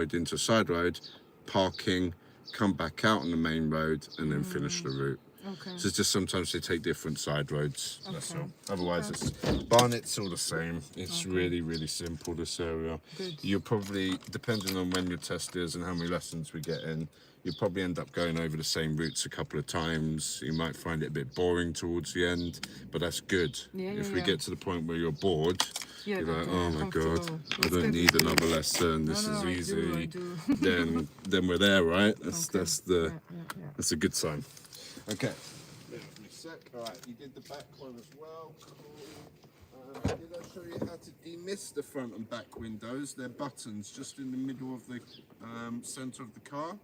into a side road, parking, come back out on the main road, and then finish the route. Okay. So it's just sometimes they take different side roads. That's Okay. all. Otherwise, it's Barnet's all the same. It's really, really simple, this area. Good. You'll probably, depending on when your test is and how many lessons we get in, you'll probably end up going over the same routes a couple of times. You might find it a bit boring towards the end, but that's good. If we get to the point where you're bored, you're like, oh my god, I don't need another lesson. This is easy. I do. then we're there, right? That's a good sign. Okay. Alright, you did the back one as well. Cool. Did I show you how to demist the front and back windows? They're buttons just in the middle of the centre of the car.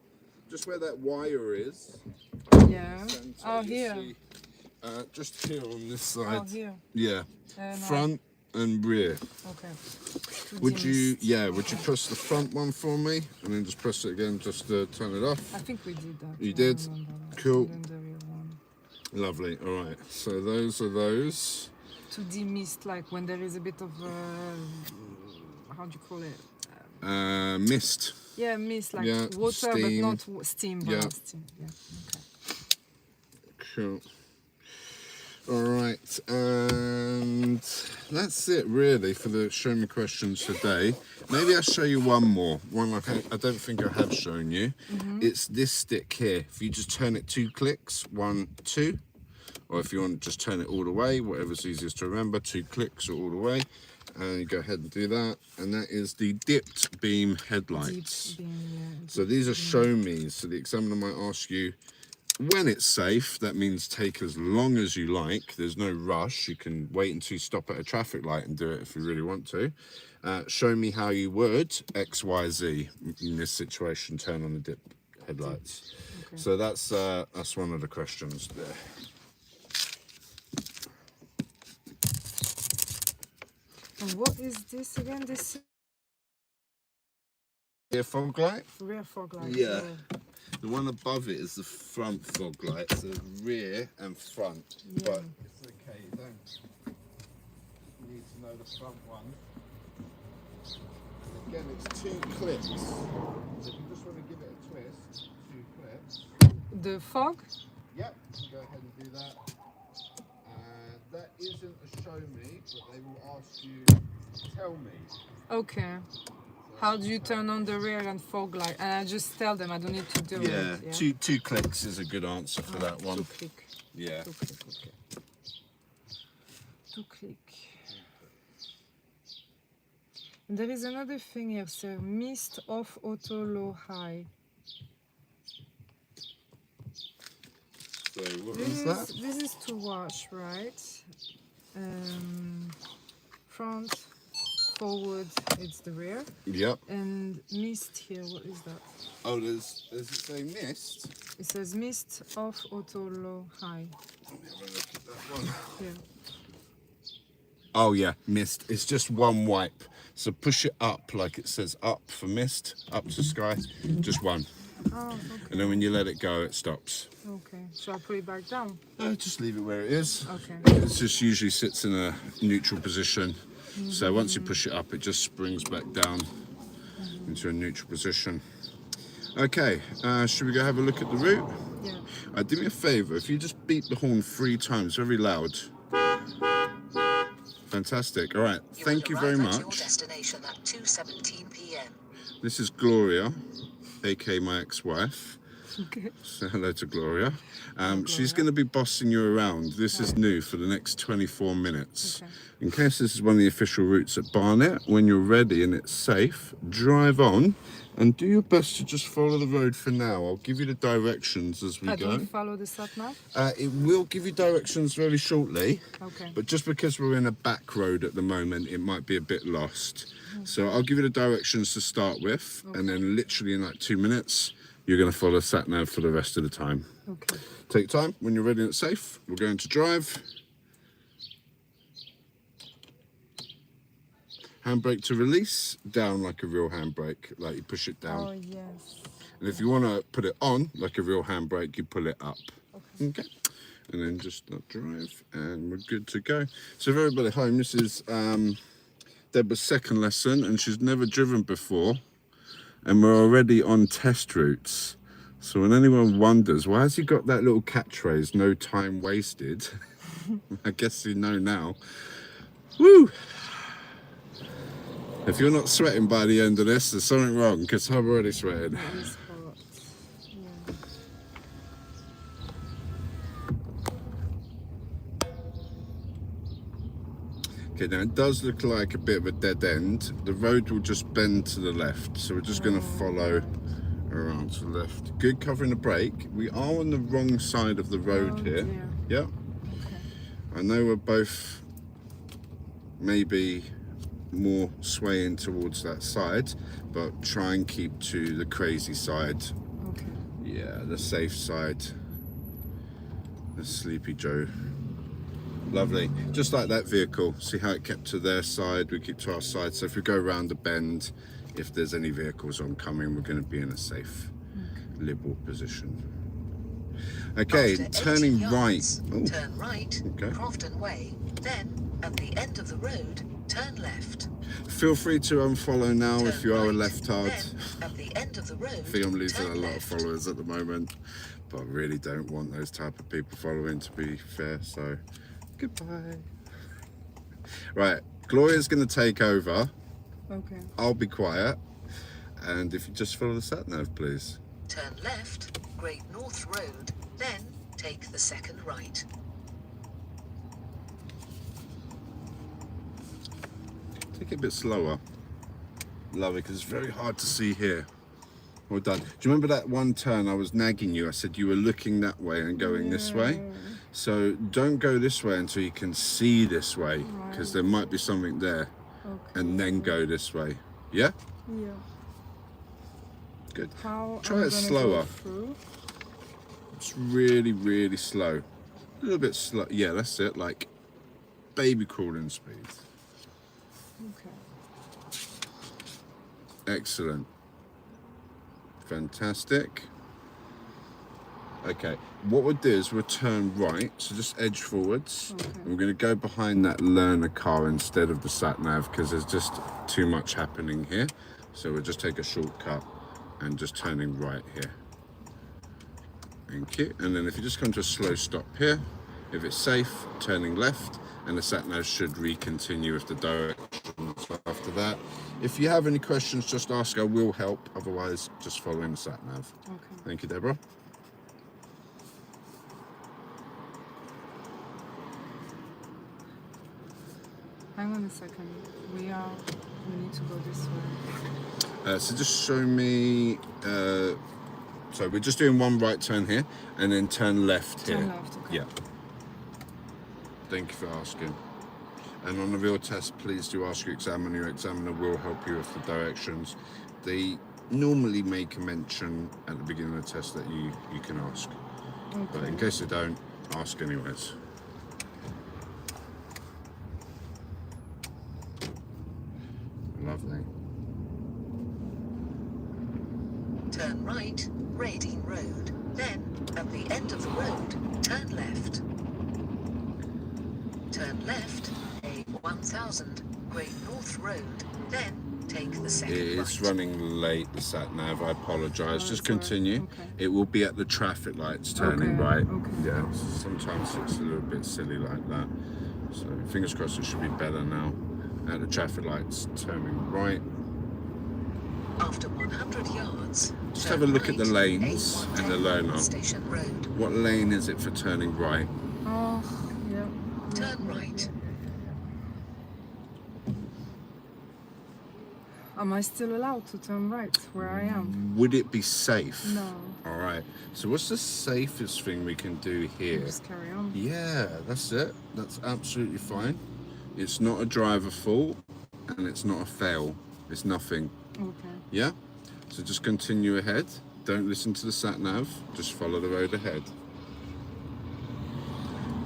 Just where that wire is. Yeah. Oh, here. See, just here on this side. Oh, here. Yeah. Front and rear. Okay. Would you press the front one for me and then just press it again just to turn it off? I think we did that. You did? Cool. And then the real one. Lovely. All right. So those are those. To demist, like when there is a bit of how do you call it? Mist. Yeah, mist, like water, steam. but not steam. Yeah. Steam. Yeah. Okay. Cool. All right, and that's it really for the show me questions today. Maybe I'll show you one more. One I don't think I have shown you. It's this stick here. If you just turn it 2 clicks, 1, 2, or if you want to just turn it all the way, whatever's easiest to remember, 2 clicks or all the way. And you go ahead and do that. And that is the dipped beam headlights. Deep beam, yeah. So these are show me's. So the examiner might ask you, when it's safe, that means take as long as you like. There's no rush. You can wait until you stop at a traffic light and do it if you really want to. Show me how you would X, Y, Z in this situation. Turn on the dip headlights. Okay. So that's one of the questions there. And what is this again? This Rear fog light? rear fog light. Yeah. The one above it is the front fog light, so rear and front. Yeah. But it's okay, you don't need to know the front one. And again, it's 2 clicks. So if you just want to give it a twist, 2 clicks. The fog? Yep, you go ahead and do that. That isn't a show me, but they will ask you, tell me. Okay. How do you turn on the rear and fog light? And I just tell them I don't need to do it. Yeah, two clicks is a good answer for that one. 2 click. Yeah. 2 click, okay. 2 click. And there is another thing here, so mist off auto low high. So what is that? This is to wash, right? Front, forward, it's the rear. Yep. And mist here, what is that? Oh, does it say mist? It says mist off auto low high. Let me have a look at that one. Yeah. Oh yeah, mist. It's just one wipe. So push it up like it says up for mist, up to sky, just one. Oh, okay. And then when you let it go, it stops. Okay. Shall I put it back down? Just leave it where it is. Okay. It just usually sits in a neutral position. So once you push it up, it just springs back down into a neutral position. Okay, should we go have a look at the route? Yeah. Do me a favour, if you just beep the horn 3 times, very loud. Fantastic. All right, thank you very much. Your destination at 2:17 p.m. This is Gloria, aka my ex-wife. Okay. Say hello to Gloria. She's going to be bossing you around. This is new for the next 24 minutes. Okay. In case this is one of the official routes at Barnet, when you're ready and it's safe, drive on and do your best to just follow the road for now. I'll give you the directions as we go. Don't follow the sat nav? It will give you directions very shortly, Okay. but just because we're in a back road at the moment, it might be a bit lost. So I'll give you the directions to start with, and then literally in like 2 minutes, you're going to follow sat nav for the rest of the time. Okay. Take time. When you're ready and it's safe, we're going to drive. Handbrake to release, down like a real handbrake, like you push it down. Oh, yes. And if you want to put it on like a real handbrake, you pull it up. Okay. And then just drive, and we're good to go. So for everybody at home, this is Deborah's second lesson, and she's never driven before. and we're already on test routes. So when anyone wonders, why has he got that little catchphrase, no time wasted? I guess you know now. Woo! If you're not sweating by the end of this, there's something wrong, because I'm already sweating. It is hot. Yeah. Okay, now it does look like a bit of a dead end. The road will just bend to the left, so we're just going to follow around to the left. Good covering the brake. We are on the wrong side of the road here. Dear. Yeah. Okay. I know we're both maybe more swaying towards that side, but try and keep to the crazy side. Okay. Yeah, the safe side. The Sleepy Joe. Lovely. Just like that vehicle. See how it kept to their side, we keep to our side. So if we go around the bend, if there's any vehicles oncoming, we're going to be in a safe, liberal position. Okay, After 80 turning yards, right. Oh, Turn right, okay. Crofton Way. Then, at the end of the road, turn left. Feel free to unfollow now Turn if you are a right, left-hard. Then, at the end of the road, I think I'm losing a turn lot of left. followers at the moment, but I really don't want those type of people following, to be fair, so goodbye. Right, Gloria's going to take over. Okay. I'll be quiet, and if you just follow the sat nav, please. Turn left, Great North Road. Then, take the second right. Take it a bit slower. Love it, because it's very hard to see here. Well done. Do you remember that one turn I was nagging you? I said you were looking that way and going this way. So don't go this way until you can see this way, because there might be something there. Okay. And then go this way. Yeah? Yeah. Good. How Try I'm it gonna slower. go through? It's really, really slow. A little bit slow. Yeah, that's it. Like baby crawling speed. Okay. Excellent. Fantastic. Okay, what we'll do is we'll turn right, so just edge forwards. Okay. And we're going to go behind that learner car instead of the sat nav, because there's just too much happening here. So we'll just take a shortcut and just turning right here. Thank you. And then if you just come to a slow stop here, if it's safe, turning left, and the sat nav should re-continue with the directions after that. If you have any questions, just ask. I will help. Otherwise, just follow in the sat nav. Okay. Thank you, Deborah. Hang on a second. We need to go this way. So just show me. So we're just doing one right turn here, and then turn left here. Turn left, okay. Yeah. Thank you for asking. And on the real test, please do ask your examiner. Your examiner will help you with the directions. They normally make a mention at the beginning of the test that you can ask. Okay. But in case they don't, ask anyways. Lovely. Turn right, Radine Road. Then, at the end of the road, turn left. Turn left, A1000, Great North Road. Then, take the second It is right. running late, the sat nav. I apologise. Oh, Just it's alright. continue. Okay. It will be at the traffic lights turning Okay, right. okay. Yeah, sometimes it's a little bit silly like that. So fingers crossed it should be better now. At the traffic lights turning right. After 100 yards, Just turn have a look at the right, lanes A110 and the learner. Station Road. What lane is it for turning right? Oh, yeah. Turn right. Am I still allowed to turn right where I am? Would it be safe? No. All right. So what's the safest thing we can do here? Just carry on. Yeah, that's it. That's absolutely fine. It's not a driver fault and it's not a fail. It's nothing. Okay. Yeah? So just continue ahead. Don't listen to the sat nav. Just follow the road ahead.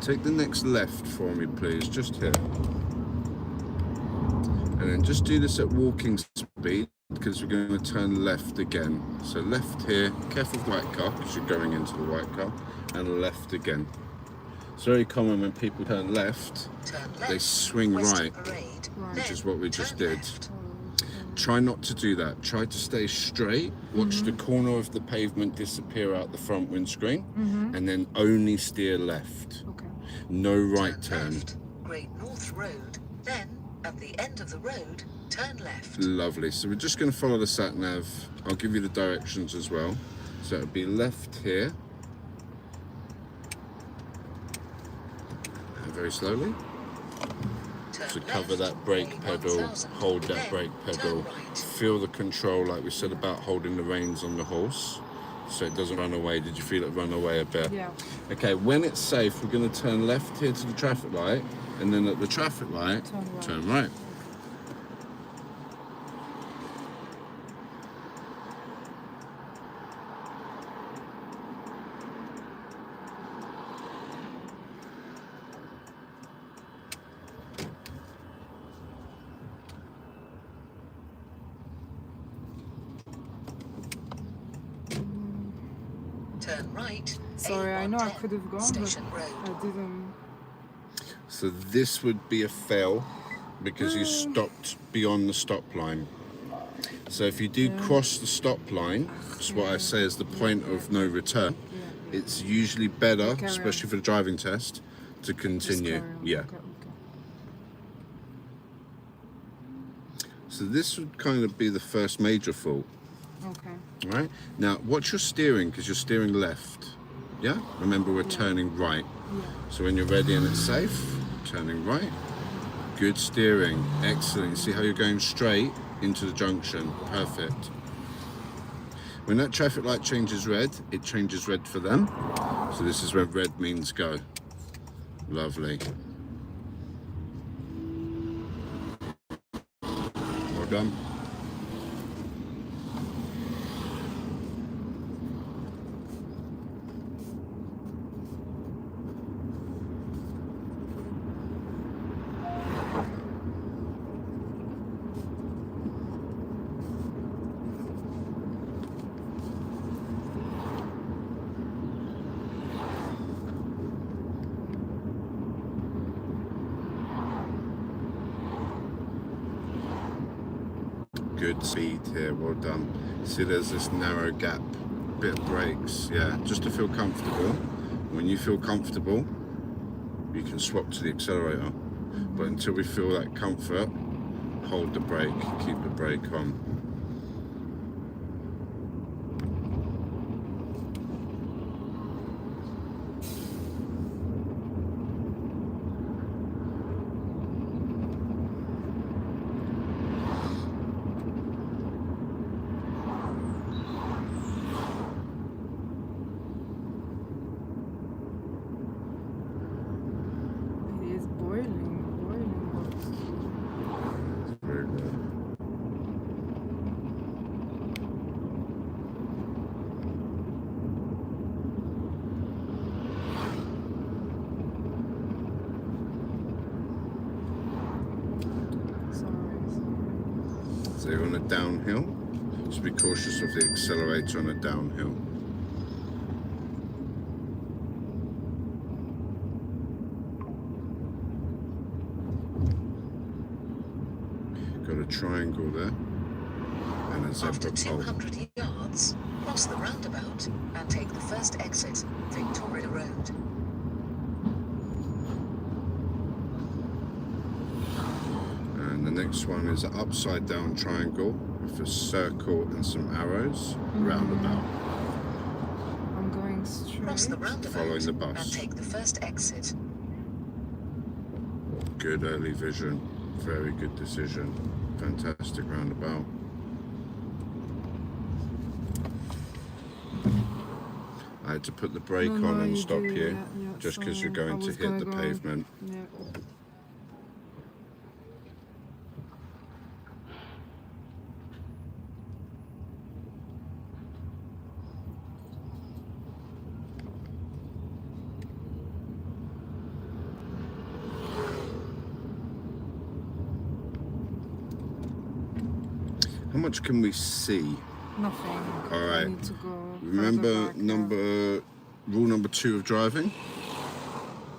Take the next left for me, please. Just here. And then just do this at walking speed because we're going to turn left again. So left here. Careful of the white car because you're going into the white car. And left again. It's very common when people turn left, Turn left. they swing Western right, Parade. Right. which is what we just Turn did. left. Try not to do that. Try to stay straight. Watch the corner of the pavement disappear out the front windscreen, and then only steer left. Okay. No right turn. Left, Great North Road. Then, at the end of the road, turn left. Lovely. So we're just going to follow the sat nav. I'll give you the directions as well. So it'll be left here. And very slowly. Turn So left, cover that brake pedal, 1000, hold that then brake turn pedal, right. feel the control like we said about holding the reins on the horse so it doesn't run away. Did you feel it run away a bit? Yeah. Okay, when it's safe, we're going to turn left here to the traffic light, and then at the traffic light, turn right. Turn right. Sorry, I know I A110, could have gone, Station but Road. I didn't. So this would be a fail because you stopped beyond the stop line. So if you do cross the stop line, it's what I say is the point of no return. It's usually better, Carry on. especially for the driving test, to continue. Just carry on. Yeah. Okay. So this would kind of be the first major fault. Okay. All right. Now, watch your steering because you're steering left. Yeah. Remember, we're turning right. Yeah. So when you're ready and it's safe, turning right. Good steering. Excellent. See how you're going straight into the junction. Perfect. When that traffic light changes red, it changes red for them. So this is where red means go. Lovely. Well done. Good speed here, well done. See, there's this narrow gap, bit of brakes, yeah, just to feel comfortable. When you feel comfortable, you can swap to the accelerator. But until we feel that comfort, hold the brake, keep the brake on. It is boiling. Very good. So you're on a downhill, so be cautious of the accelerator on a downhill. Got a triangle there and a After zebra pole. 200 yards, cross the roundabout and take the first exit, Victoria Road. And the next one is an upside down triangle with a circle and some arrows. Roundabout. I'm going straight. Cross the roundabout Following the bus. and take the first exit. Good early vision. Very good decision. Fantastic roundabout. I had to put the brake No, on and you stop do, you yeah, just because so you're going I to was hit gonna the go- pavement. Yeah. How much can we see? Nothing. All I right. need to go Remember further back, rule number 2 of driving?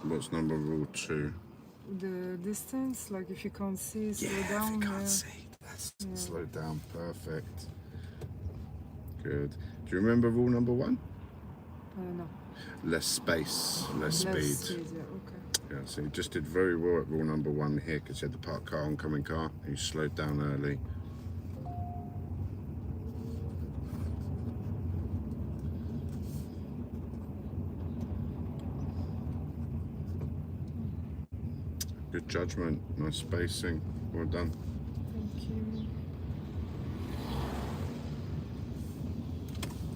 What's rule 2? the distance, like if you can't see, slow down. If you can't see, that's Yes, slow down, perfect. Good. Do you remember rule number 1? No. Less space, less speed. Less speed, yeah, okay. Yeah, so you just did very well at rule number 1 here because you had the parked car, oncoming car, and you slowed down early. Good judgment, nice spacing, well done. Thank you.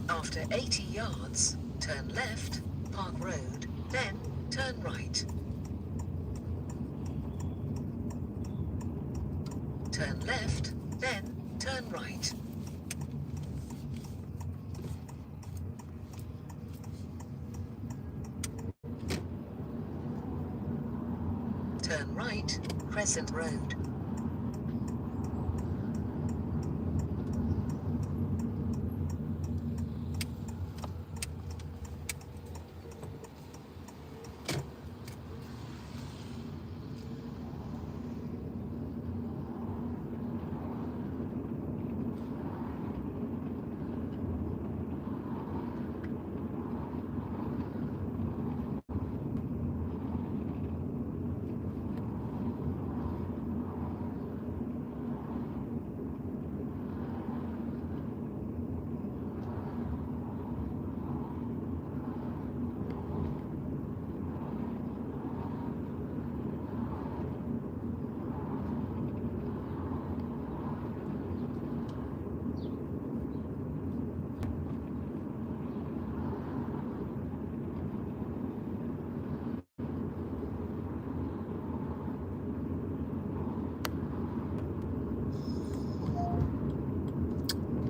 After 80 yards, turn left, Park Road, then turn right. Turn left, then turn right. Turn right, Crescent Road.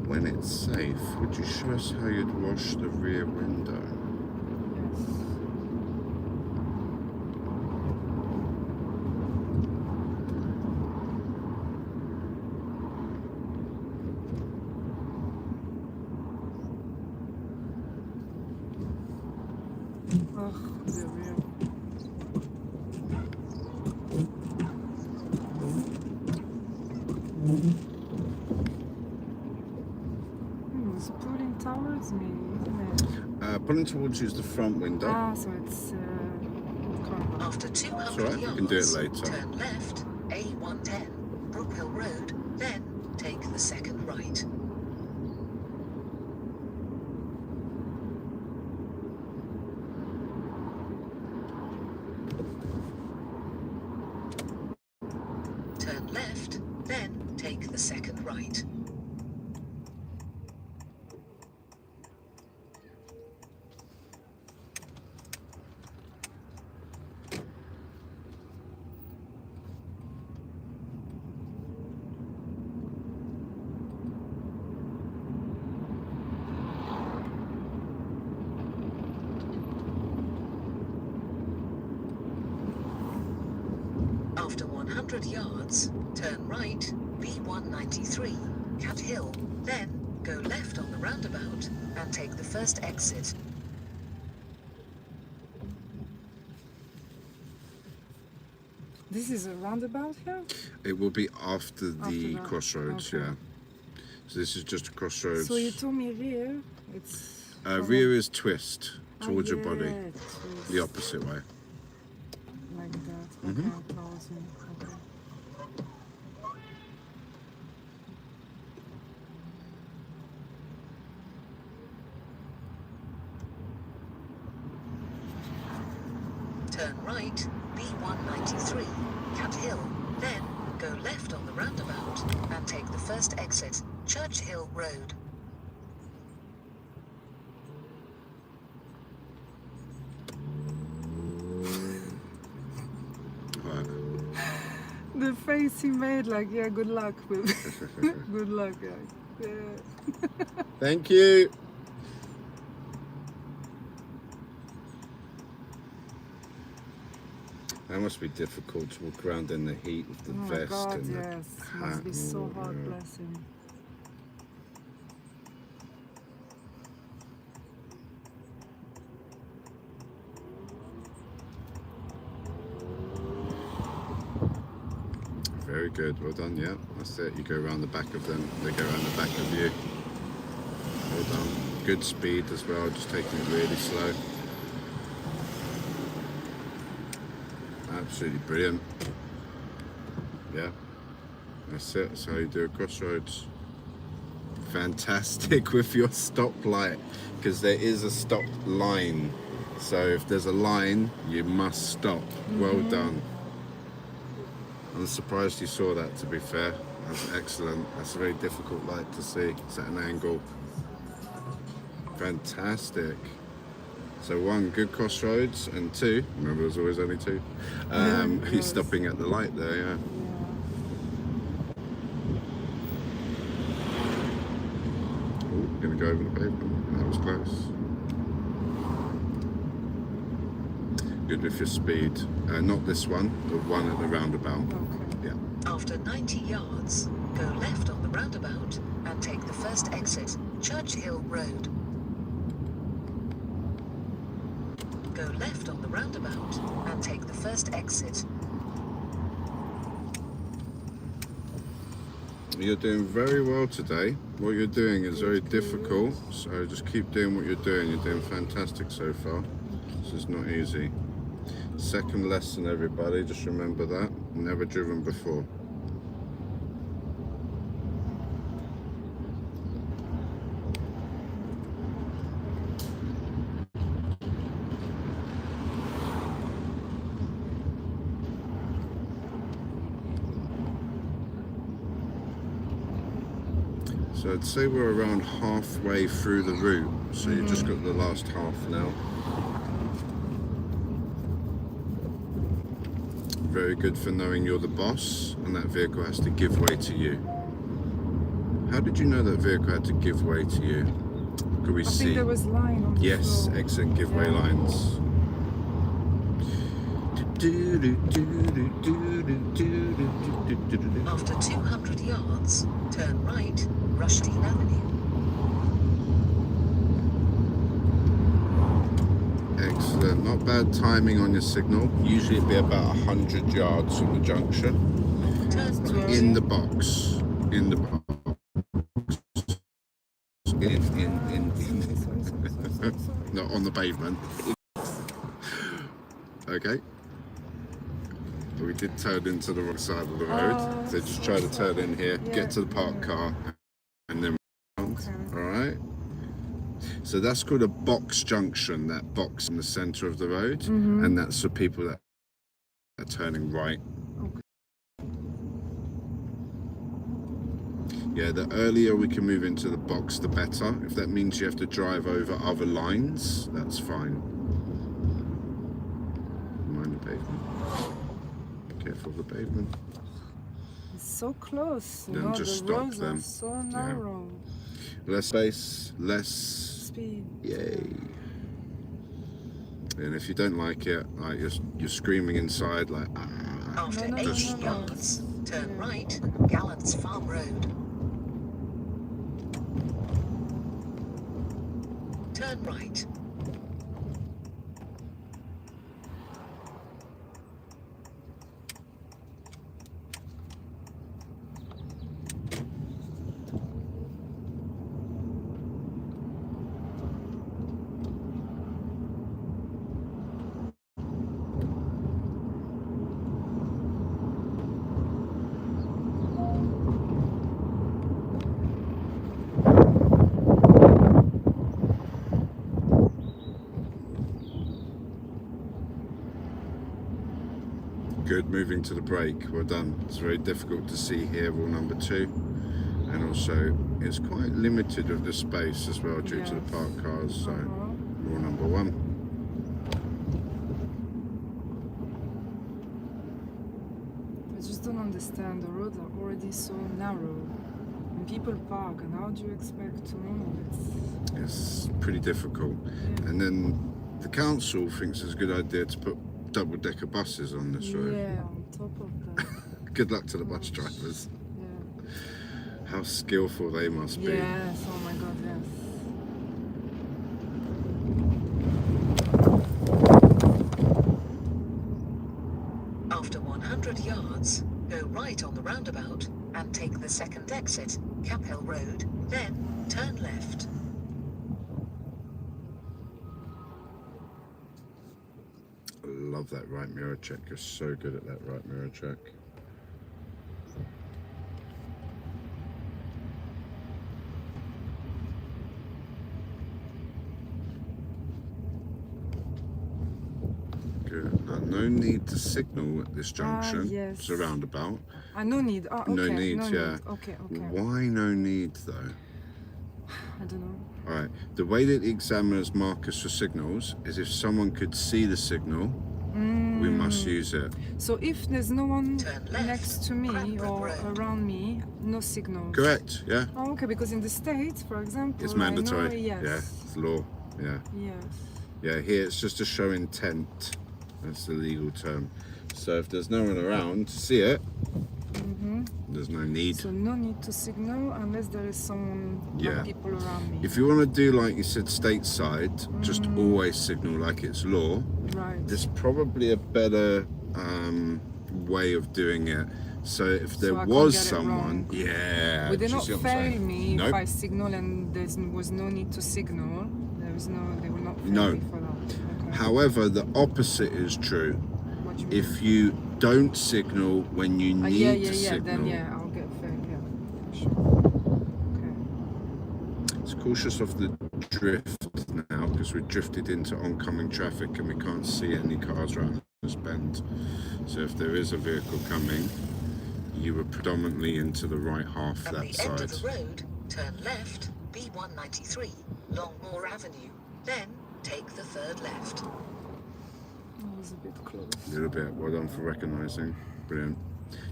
When it's safe, would you show us how you'd wash the rear window? Oh, the real. It's pulling towards me, isn't it? Pulling towards you is the front window. Ah, so it's car. After 200 It's all right, you yards, can do it later. turn left, A110, Brookhill Road, then take the second right. Turn left, then take the second right. After 100 yards, turn right, B193, Cat Hill, then go left on the roundabout and take the first exit. This is a roundabout here? It will be after the After that, crossroads, okay. yeah. So this is just a crossroads. So you told me rear, it's... Rear is twist towards your yeah, body, twist. the opposite way. Like that. Mhm. Okay, closing. Okay. Turn right, B193, Cat Hill, then go left on the roundabout and take the first exit, Church Hill Road. Right. The face he made, like, yeah, good luck with good luck, guys. Yeah. Thank you. That must be difficult to walk around in the heat with the Oh my vest God, and yes. the hat. Must be so and all, hard, yeah. bless him. Very Very good. Well done. Yeah, that's it. You go around the back of them. They go around the back of you. Well done. Good speed as well. Just taking it really slow. Absolutely brilliant. Yeah, that's it. That's how you do a crossroads. Fantastic with your stoplight, because there is a stop line. So if there's a line, you must stop. Well done. I'm surprised you saw that, to be fair. That's excellent. That's a very difficult light to see. It's at an angle. Fantastic. So 1, good crossroads, and 2, remember there's always only 2. He's stopping at the light there, yeah. Oh, gonna go over the pavement. That was close. Good with your speed. Not this one, the one at the roundabout. Okay. Yeah. After 90 yards, go left on the roundabout and take the first exit, Church Hill Road. Go left on the roundabout and take the first exit. You're doing very well today. What you're doing is very difficult, so just keep doing what you're doing. You're doing fantastic so far. This is not easy. Second lesson, everybody, just remember that. Never driven before. So I'd say we're around halfway through the route, so you've just got the last half now. Very good for knowing you're the boss and that vehicle has to give way to you. How did you know that vehicle had to give way to you? Could we I see? think there was line on the Yes, floor. excellent giveaway lines. After 200 yards, turn right, Rushden Avenue. Excellent, not bad timing on your signal. Usually it'd be about 100 yards from the junction. Turn right. In the box. In the box. Not on the pavement. Okay. But we did turn into the wrong side of the road. So just try to turn in here, get to the parked car, and then round. Alright? So that's called a box junction, that box in the centre of the road. And that's for people that are turning right. Yeah, the earlier we can move into the box, the better. If that means you have to drive over other lines, that's fine. Mind the pavement. Careful of the pavement. It's so close. Then You know, just the stop roads them. are so narrow. Less space, less Speed. yay. And if you don't like it, like you're screaming inside like After No, 80 no. yards, turn right, Gallants Farm Road. Turn right. good moving to the brake. Well done. It's very difficult to see here, rule number 2. And also it's quite limited of the space as well due to the parked cars, so rule number 1. I just don't understand. The roads are already so narrow. And people park, and how do you expect to move? It's pretty difficult. And then the council thinks it's a good idea to put double-decker buses on this road. Yeah, on top of that. Good luck to the bus drivers. Yeah. How skillful they must be. Yes, oh my god, yes. After 100 yards, go right on the roundabout and take the second exit, Cap Hill Road, then turn left. I love that right mirror check. You're so good at that right mirror check. Good. No need to signal at this junction. Yes. It's a roundabout. No need. Okay. No need, no yeah. Need. Okay. Why no need though? I don't know. All right. The way that the examiners mark us for signals is if someone could see the signal, we must use it. So if there's no one Turn left, next to me Cranbrook or Road. around me, no signals. Correct. Yeah. Oh, okay, because in the States, for example, It's I know, mandatory. yes. Yeah. It's law. Yeah. Yes. Yeah. Here it's just to show intent. That's the legal term. So if there's no one around to see it, there's no need. So no need to signal unless there is someone, Yeah. people around me. If you want to do like you said stateside, just always signal like it's law. Right. There's probably a better way of doing it. So if there So I can't was get it someone, wrong. yeah. Would they do you not see what I'm fail saying? me Nope. if I signal and there was no need to signal? They will not fail No. me for that. Okay. However, the opposite is true. What do you mean? If you don't signal when you need yeah, to signal, then yeah, I'll get failed, yeah, for sure. Okay. it's cautious of the drift now because we're drifted into oncoming traffic and we can't see any cars around this bend. So if there is a vehicle coming, you were predominantly into the right half At that the end side. of the road, turn left, B193, Longmore Avenue, then take the third left. That was a bit close. A little bit. Well done for recognising. Brilliant.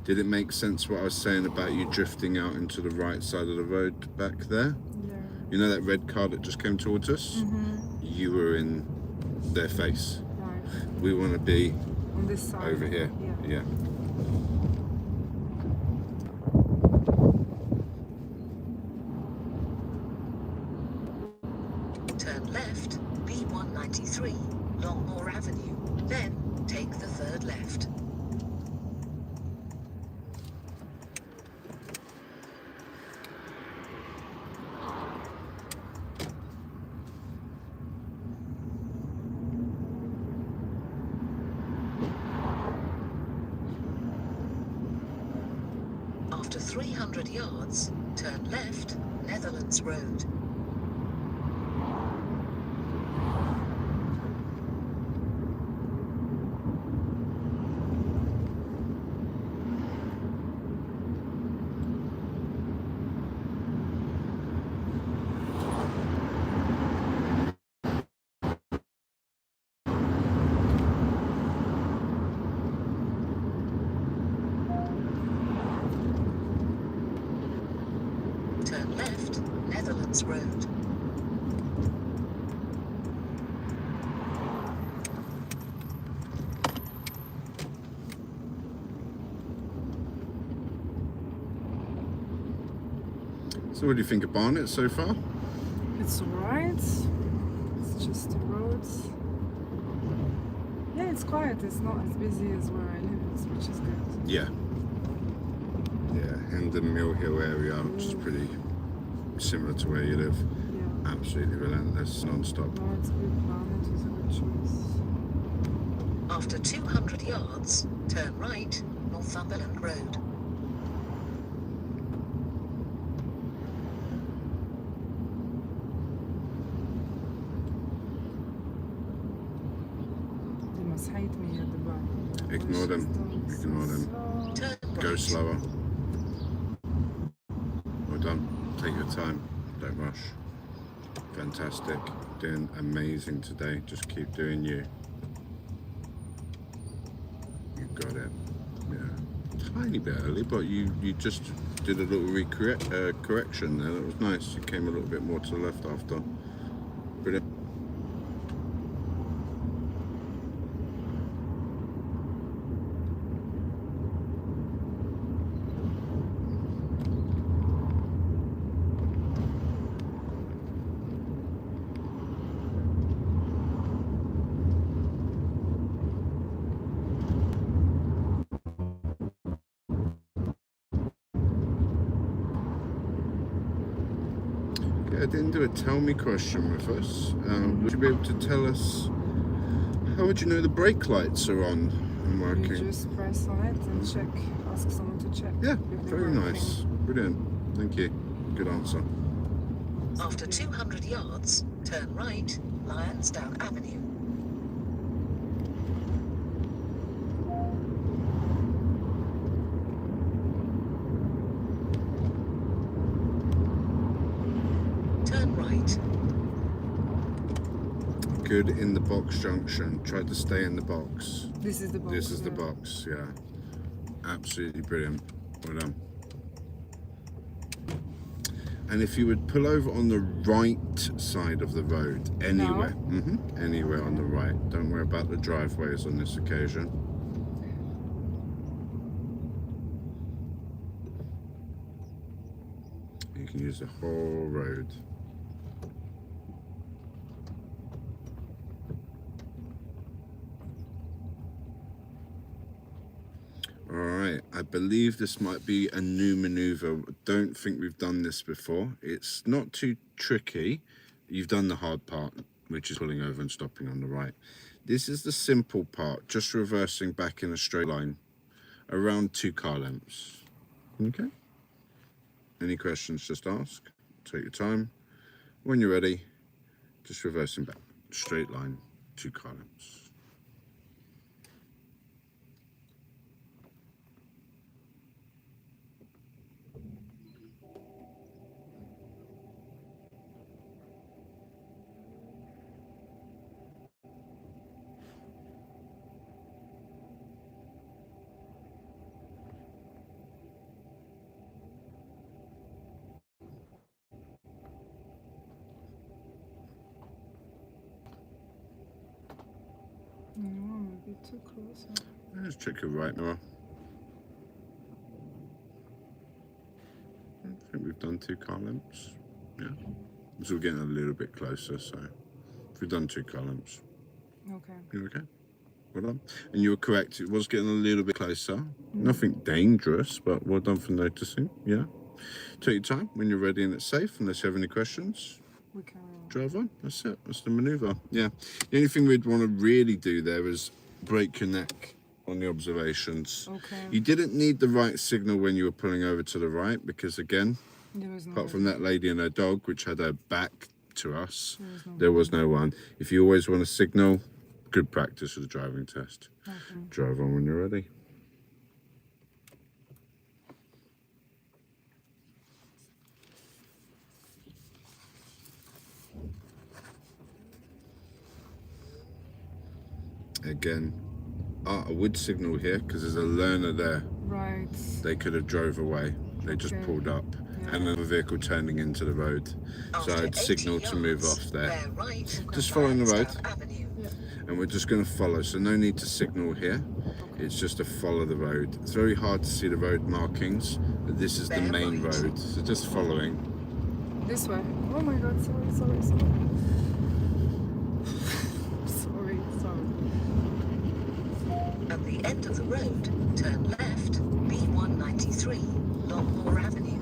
Did it make sense what I was saying about you drifting out into the right side of the road back there? Yeah. You know that red car that just came towards us? You were in their face. Right. We want to be On this side. over here. Yeah. Yeah. Turn left, B193, Longmore Avenue, then take the third left. After 300 yards, turn left, Netherlands Road. Turn left, Netherlands Road. So what do you think of Barnet so far? It's alright. It's just the roads. Yeah, it's quiet. It's not as busy as where I live, which is good. Yeah. Yeah, Hendon Mill Hill area, which is pretty similar to where you live. Yeah. Absolutely relentless, non-stop. No, it's good. Barnet is a good choice. After 200 yards, turn right, Northumberland Road. They must hate me at the back. Ignore them. Ignore them. Turn Go right. slower. Well done. Take your time. Don't rush. Fantastic. Doing amazing today. Just keep doing you. You got it. Yeah. Tiny bit early, but you just did a little correction there. That was nice. You came a little bit more to the left after. Brilliant. I didn't do a tell me question with us. Would you be able to tell us, how would you know the brake lights are on and You working? just press on it and check. Ask someone to check. Yeah, if they're very working. nice. Brilliant. Thank you. Good answer. After 200 yards, turn right, Lansdowne Avenue. Turn right. Good in the box junction. Try to stay in the box. This is the box. This is the yeah. box, yeah. Absolutely brilliant. Well done. And if you would pull over on the right side of the road, anywhere, anywhere on the right. Don't worry about the driveways on this occasion. You can use the whole road. Alright, I believe this might be a new maneuver. Don't think we've done this before. It's not too tricky. You've done the hard part, which is pulling over and stopping on the right. This is the simple part, just reversing back in a straight line, around 2 car lengths. Okay? Any questions, just ask. Take your time. When you're ready, just reversing back, straight line, 2 car lengths. No, I'm a bit too close. Let's check your right mirror. I think we've done 2 car lengths. Yeah. So we're getting a little bit closer, so if we've done 2 car lengths. Okay. You okay? Well done. And you were correct, it was getting a little bit closer. Nothing dangerous, but well done for noticing. Yeah. Take your time when you're ready and it's safe, unless you have any questions. We can. Drive on. That's it. That's the maneuver. Yeah. The only thing we'd want to really do there is break your neck on the observations. Okay. You didn't need the right signal when you were pulling over to the right because, again, There was no. apart from that lady and her dog, which had her back to us, no there was no one. If you always want to signal, good practice for the driving test. Okay. Drive on when you're ready. Again, I would signal here because there's a learner there. Right. They could have drove away. They just Okay. pulled up. Yeah. And another vehicle turning into the road. So After I'd signal 80 to move yards, off there. bear right, Just following the road. Lansdowne Avenue. And we're just going to follow. So no need to signal here. It's just to follow the road. It's very hard to see the road markings, but this is the Bear main right. road. So just following. This way. Oh my god, sorry. Sorry. At the end of the road, turn left, B193, Longmore Avenue.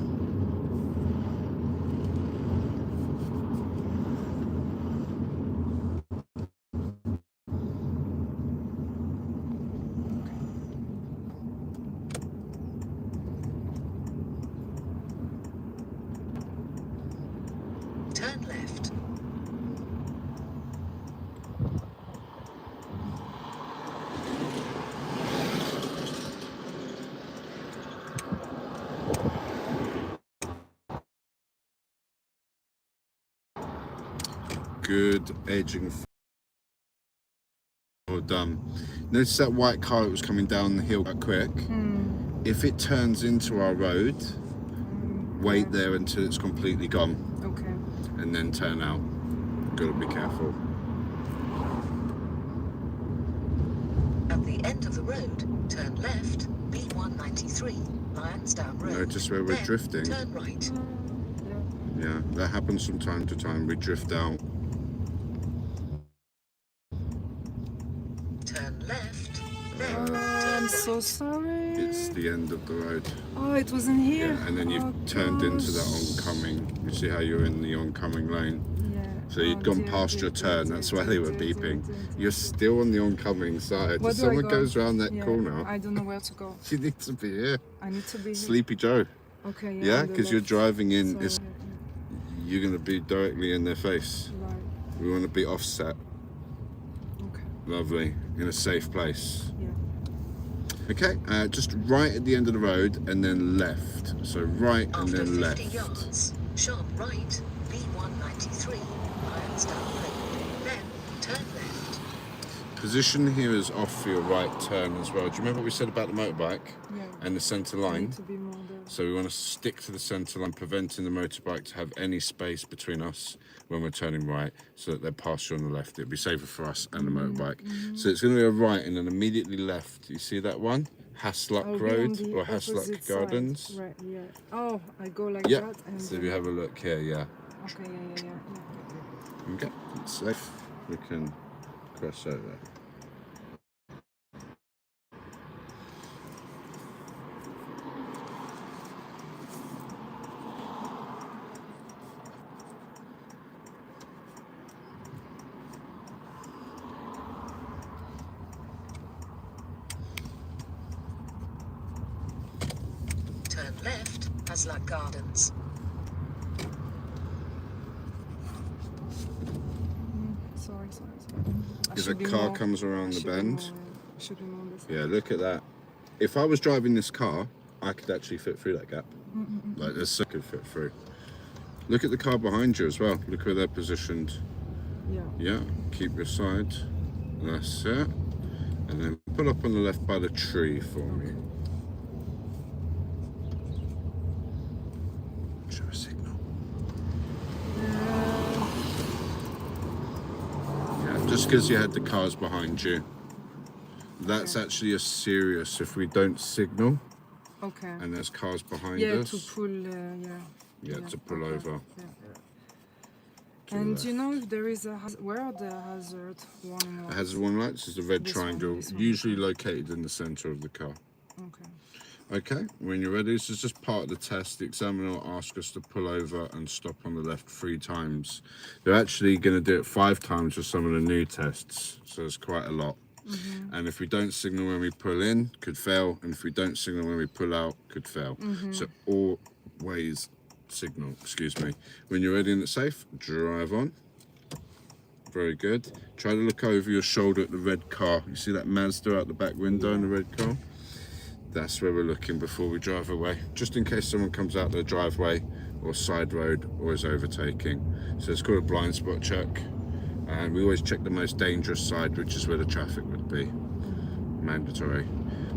Turn left. Good edging. Well done. Notice that white car that was coming down the hill quite quick. If it turns into our road, wait there until it's completely gone. Okay. And then turn out. Gotta be careful. At the end of the road, turn left, B193, Lansdowne Road. Notice where we're Then drifting. Turn right. Yeah, that happens from time to time. We drift out. Turn left, then I'm turn right. so sorry. It's the end of the road. Oh, it was in here. Yeah, and then you've Oh, turned into that gosh. oncoming. You see how you're in the oncoming lane? Yeah. So you'd gone dear, past dear, your dear, turn, dear, that's why dear, they were dear, beeping. dear, dear, You're still on the oncoming side. Where If do I someone go? goes around that Yeah, corner, I don't know where to go. you need to be here. I need to be here. Sleepy Joe. Okay, Yeah, on the because you're left. driving in, So, it's, yeah, you're going to be directly in their face. right. We want to be offset. Okay. Lovely. In a safe place. Yeah. Okay, just right at the end of the road and then left. So right and After then 50 left. yards, sharp right, B193, Ironsdown Road. Then turn left. Position here is off for your right turn as well. Do you remember what we said about the motorbike Yeah. and the centre I line? need to be more there. So we want to stick to the centre line, preventing the motorbike to have any space between us when we're turning right, so that they're past you on the left. It'd be safer for us and the motorbike. So it's going to be a right and then immediately left. You see that one? Hasluck I'll be on Road the or Hasluck opposite Gardens? side. Right, yeah. Oh, I go like Yeah. that and So if you have a look here, yeah. okay, yeah. Okay, it's safe. We can cross over. Turn left, Hasluck Gardens. Sorry. I If a should be car more- comes around I the should be bend, more, I should be more on this side. yeah, look at that. If I was driving this car, I could actually fit through that gap. Like this could fit through. Look at the car behind you as well. Look where they're positioned. Yeah. Yeah, keep your side. That's it. And then pull up on the left by the tree for me. Show a signal. Yeah, just because you had the cars behind you. That's actually a serious if we don't signal Okay. and there's cars behind Yeah, us. to pull, yeah. Yeah, to pull okay. over. Yeah. To And the do you know if there is a where are the hazard warning It lights? has one lights, is the red This one, triangle, this one. usually located in the centre of the car. Okay. Okay, when you're ready, this is just part of the test. The examiner will ask us to pull over and stop on the left 3 times. They're actually going to do it 5 times for some of the new tests, so it's quite a lot. And if we don't signal when we pull in, could fail, and if we don't signal when we pull out, could fail. So always signal, excuse me. When you're ready and it's safe, drive on. Very good. Try to look over your shoulder at the red car. You see that Mazda out the back window in the red car? That's where we're looking before we drive away, just in case someone comes out the driveway or side road or is overtaking. So it's called a blind spot check, and we always check the most dangerous side, which is where the traffic would be. Mandatory.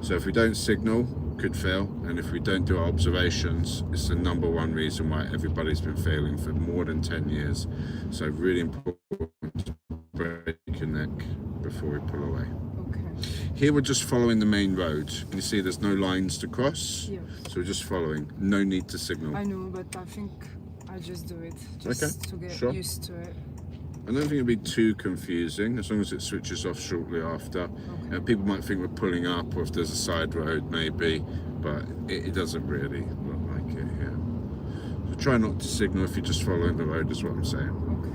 So if we don't signal, could fail, and if we don't do our observations, it's the #1 reason why everybody's been failing for more than 10 years. So really important to break your neck before we pull away. Okay. Here we're just following the main road. You see there's no lines to cross, Yeah. so we're just following. No need to signal. I know, but I think I just do it just Okay, to get sure. used to it. I don't think it'll be too confusing as long as it switches off shortly after. You know, people might think we're pulling up, or if there's a side road maybe, but it doesn't really look like it here. So try not to signal if you're just following the road, is what I'm saying. Okay.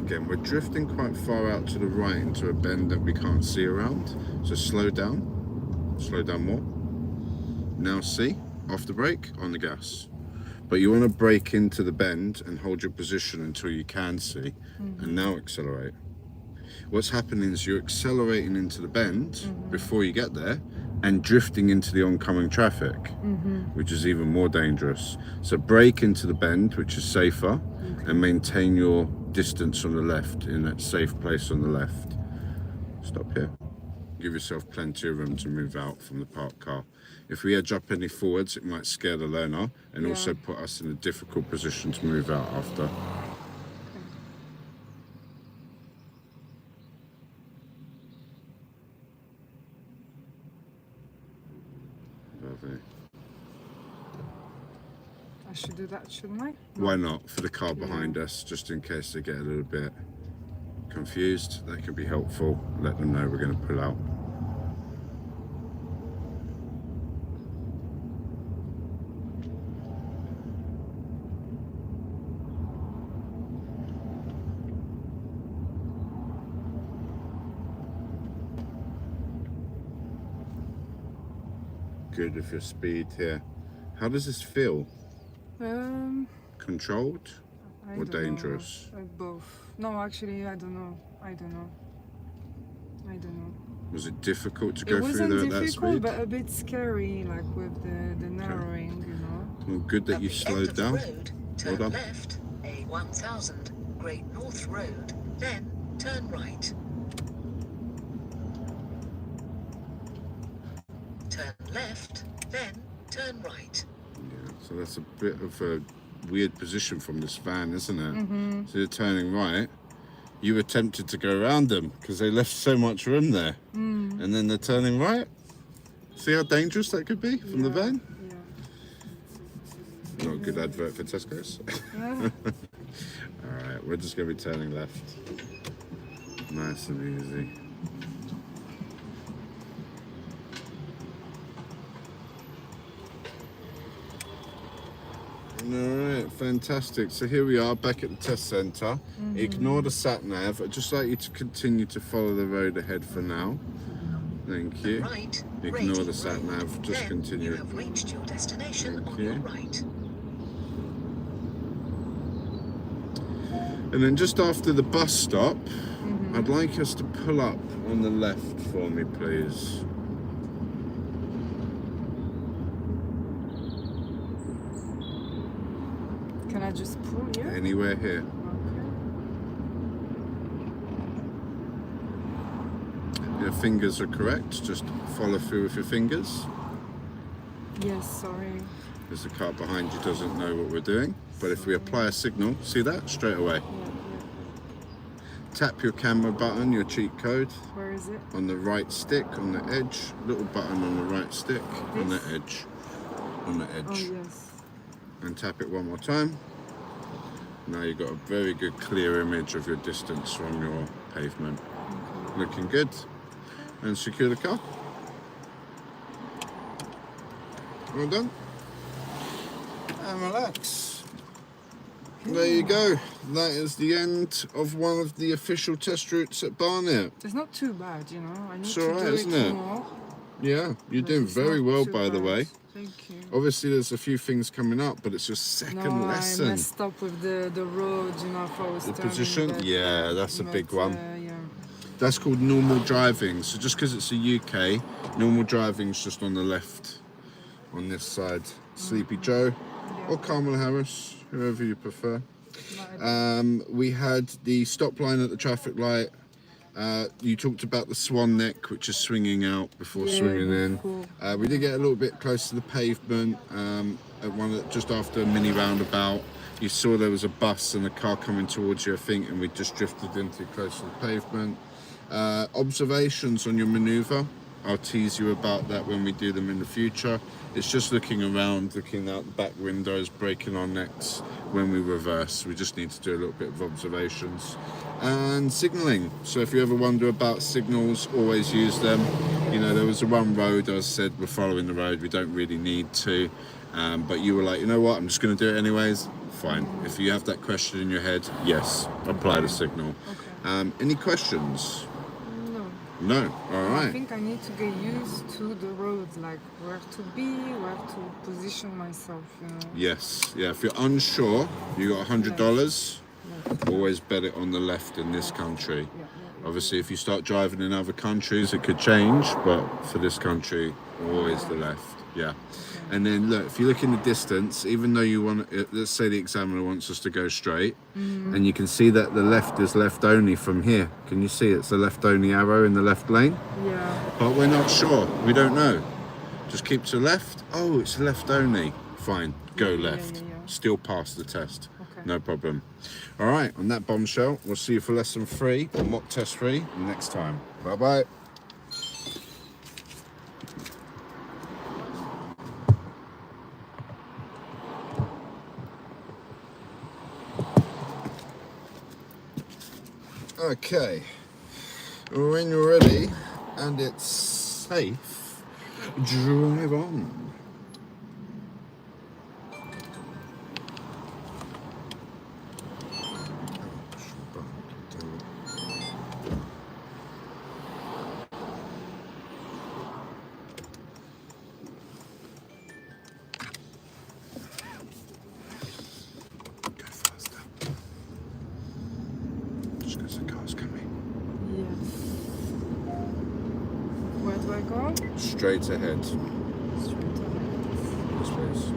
Again, we're drifting quite far out to the right into a bend that we can't see around. So slow down more. Now see, off the brake, on the gas. But you want to brake into the bend and hold your position until you can see, and now accelerate. What's happening is you're accelerating into the bend before you get there and drifting into the oncoming traffic, which is even more dangerous. So brake into the bend, which is safer, and maintain your distance on the left in that safe place on the left. Stop here. Give yourself plenty of room to move out from the parked car. If we edge up any forwards, it might scare the learner and also put us in a difficult position to move out after. Lovely. I should do that, shouldn't I? Why not? For the car behind us, just in case they get a little bit confused, that could be helpful. Let them know we're going to pull out. Good with your speed here. How does this feel? Controlled I or don't know. dangerous? Both. No, actually, I don't know. Was it difficult to It go through wasn't there at that difficult, speed? but a bit scary, like with the narrowing, you know. Well, good that At you the end slowed of the down. road, Well turn done. left, A1000, Great North Road, then turn right. Turn left, then turn right. Yeah, so that's a bit of a weird position from this van, isn't it? So you're turning right. You were tempted to go around them because they left so much room there. And then they're turning right. See how dangerous that could be from the van? Yeah. Not a good advert for Tesco's. Yeah. Alright, we're just going to be turning left. Nice and easy. Alright, fantastic. So here we are back at the test centre. Ignore the sat nav. I'd just like you to continue to follow the road ahead for now. Thank you. Right, Ignore Rating the sat Road. nav, just Then continue. you have reached your destination Thank on you. your right. And then just after the bus stop, I'd like us to pull up on the left for me, please. Can I just pull here? Anywhere here. Okay. Your fingers are correct. Just follow through with your fingers. Yes, sorry. Because the car behind you doesn't know what we're doing. But if we apply a signal, see that? Straight away. Yeah. Tap your camera button, your cheat code, Where is it? on the right stick, on the edge. Little button on the right stick, on the edge. On the edge. Oh, yes. And tap it one more time. Now you've got a very good clear image of your distance from your pavement. Okay. Looking good. And secure the car. Well done. And relax. There you go. That is the end of one of the official test routes at Barnet. It's not too bad, you know. I need It's to alright, do isn't it it? more. Yeah, you're but doing it's very not well, too by the bad. way. Thank you. Obviously, there's a few things coming up, but it's your second No, lesson. I messed up with the road, you know, if I was The turning, position? but- Yeah, that's a big but, one. Yeah. That's called normal driving. So just because it's the UK, normal driving's just on the left, on this side. Sleepy Joe or Kamala Harris, whoever you prefer. We had the stop line at the traffic light. You talked about the swan neck, which is swinging out before swinging in. Cool. We did get a little bit close to the pavement just after a mini roundabout. You saw there was a bus and a car coming towards you, I think, and we just drifted in too close to the pavement. Observations on your manoeuvre. I'll tease you about that when we do them in the future. It's just looking around, looking out the back windows, breaking our necks when we reverse. We just need to do a little bit of observations. And signalling. So if you ever wonder about signals, always use them. You know, there was a one road, as I said, we're following the road. We don't really need to. But you were like, you know what, I'm just going to do it anyways. Fine. If you have that question in your head, yes, apply the signal. Okay. Any questions? No. No. All right. I think I need to get used to the roads, like where to be, where to position myself, you know. Yes. Yeah. If you're unsure, you got $100. Always bet it on the left in this country. Yeah. Obviously, if you start driving in other countries, it could change. But for this country, always the left. Yeah. And then look, if you look in the distance, even though you want, let's say the examiner wants us to go straight, and you can see that the left is left only from here. Can you see it's a left only arrow in the left lane? Yeah. But we're not sure. We don't know. Just keep to the left. Oh, it's left only. Fine. Go left. Yeah. Still pass the test. Okay. No problem. All right. On that bombshell, we'll see you for lesson 3 or mock test 3 next time. Bye bye. Okay. When you're ready and it's safe, drive on. Go faster. Just because the car's coming. Yes. Where do I go? Straight ahead. Straight ahead. Yes, please.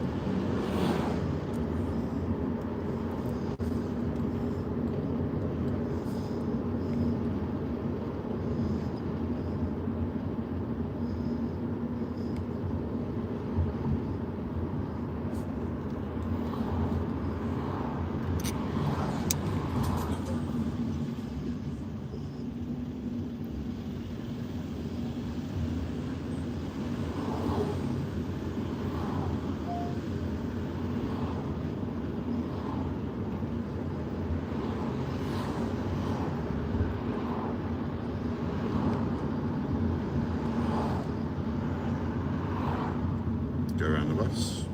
Go around the bus.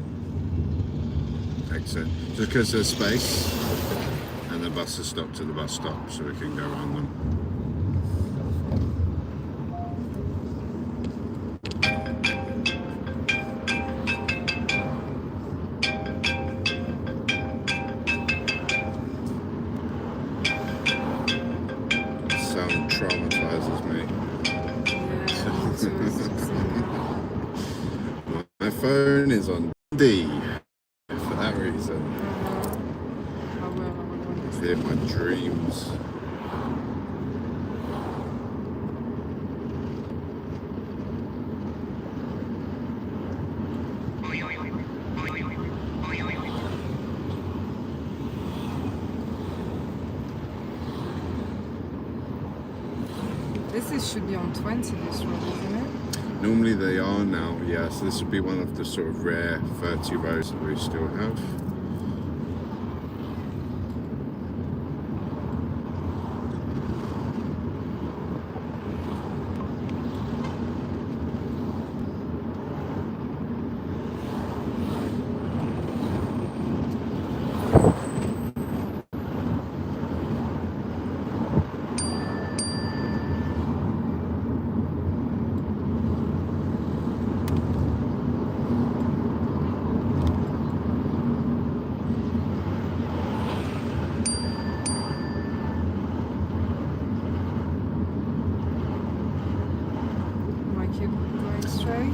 Exit. Just because there's space and the bus is stopped at the bus stop, so we can go around them. Sound traumatizes me. My phone is on D for that reason. I hear my dreams. Should be on 20 this road, isn't it? Normally they are now, yeah, so this would be one of the sort of rare 30 roads that we still have.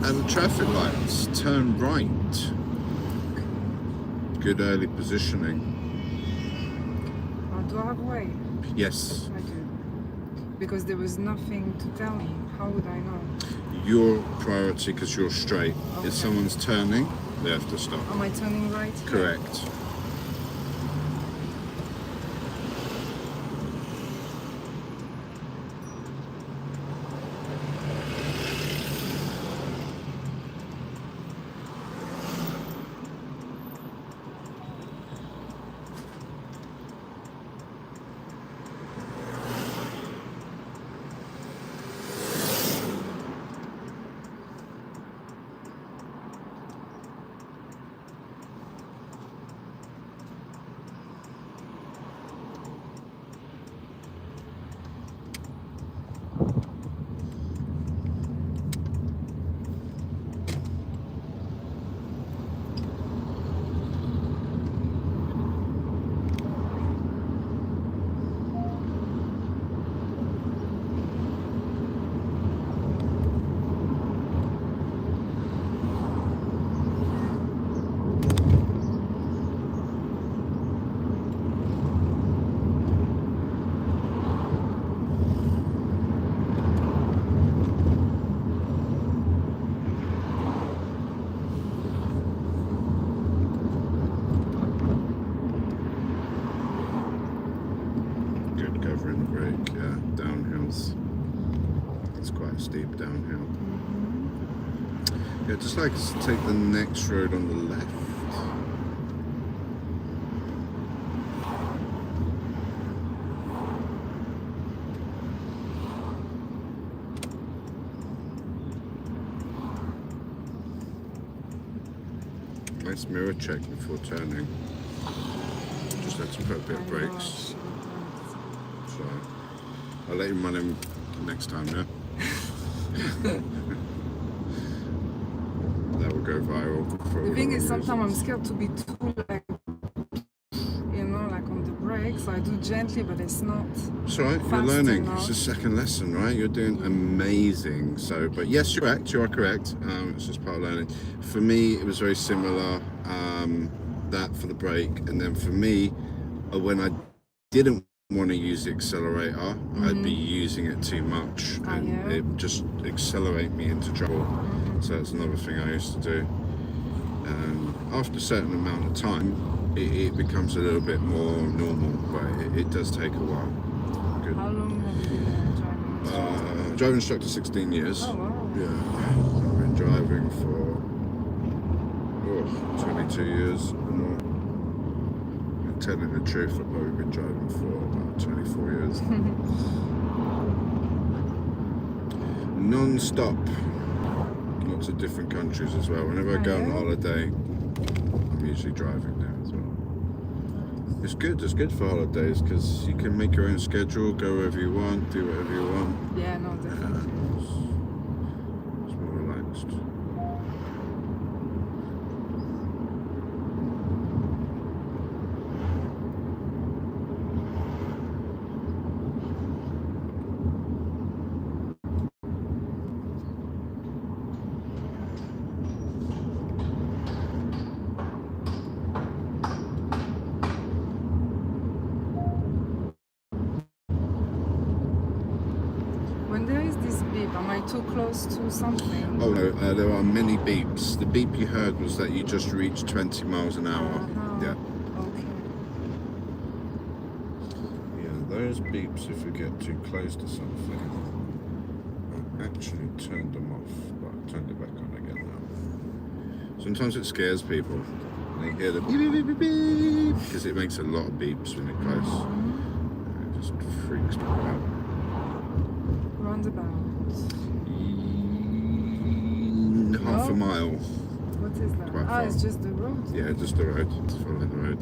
And traffic lights, turn right. Good early positioning. Do I have way? Yes. I do. Because there was nothing to tell me. How would I know? Your priority, because you're straight. Okay. If someone's turning, they have to stop. Am I turning right here? Correct. Covering the brake, yeah, downhills. It's quite a steep downhill. Yeah, just like to take the next road on the left. Nice mirror check before turning. Just had to put a bit of brakes. So I'll let you run him next time, yeah? That will go viral. The thing is, sometimes I'm scared to be too like, you know, like on the brakes. So I do gently, but it's not. It's alright, you're fast learning. enough. It's the second lesson, right? You're doing amazing. So, but yes, you're correct. You are correct. It's just part of learning. For me, it was very similar. That for the brake, and then for me, when I didn't want to use the accelerator, I'd be using it too much, and it would just accelerate me into trouble. So that's another thing I used to do. And after a certain amount of time, it becomes a little bit more normal, but it does take a while. Good. How long have you been driving? Driving instructor 16 years. Oh wow. Yeah, I've been driving for 22 years or more. Telling the truth, I've probably been driving for about 24 years. Non-stop. Lots of different countries as well. Whenever I go on holiday, I'm usually driving there as well. It's good for holidays because you can make your own schedule, go wherever you want, do whatever you want. Yeah, no, definitely. It's more relaxed. When there is this beep, am I too close to something? Oh no, there are many beeps. The beep you heard was that you just reached 20 miles an hour. Yeah. Okay. Yeah, those beeps, if you get too close to something, I actually turned them off, but I turned it back on again now. Sometimes it scares people. They hear the beep, beep, beep, beep, beep, because it makes a lot of beeps when you're close. It just freaks people out. Roundabout. Half a mile. What is that? Quite far. It's just the road. Yeah, just the road. Just following the road.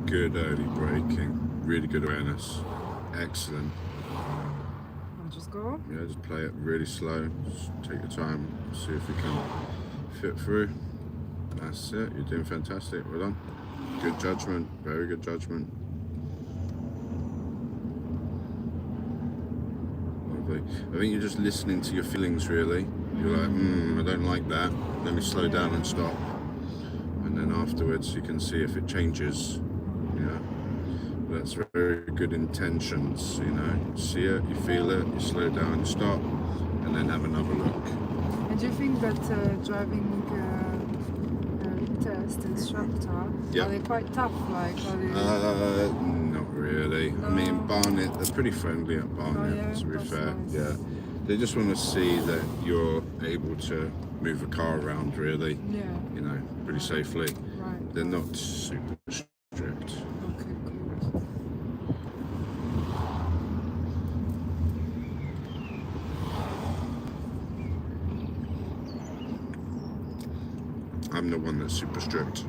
Good early braking, really good awareness, excellent. I'll just go. Yeah, just play it really slow, just take your time, see if you can fit through. That's it, you're doing fantastic, well done. Good judgment, very good judgment. Lovely. I think you're just listening to your feelings really. You're like, I don't like that, let me slow down and stop. And then afterwards you can see if it changes. Yeah, that's very good intentions, you know. You see it, you feel it, you slow down, you stop, and then have another look. And do you think that driving test instructor, are they quite tough? Like, are they... Not really. No. I mean, Barnet, they're pretty friendly at Barnet, to be fair. Nice. Yeah, they just want to see that you're able to move a car around, really. Yeah. You know, pretty safely. Right. They're not super strict. Okay, good. I'm the one that's super strict.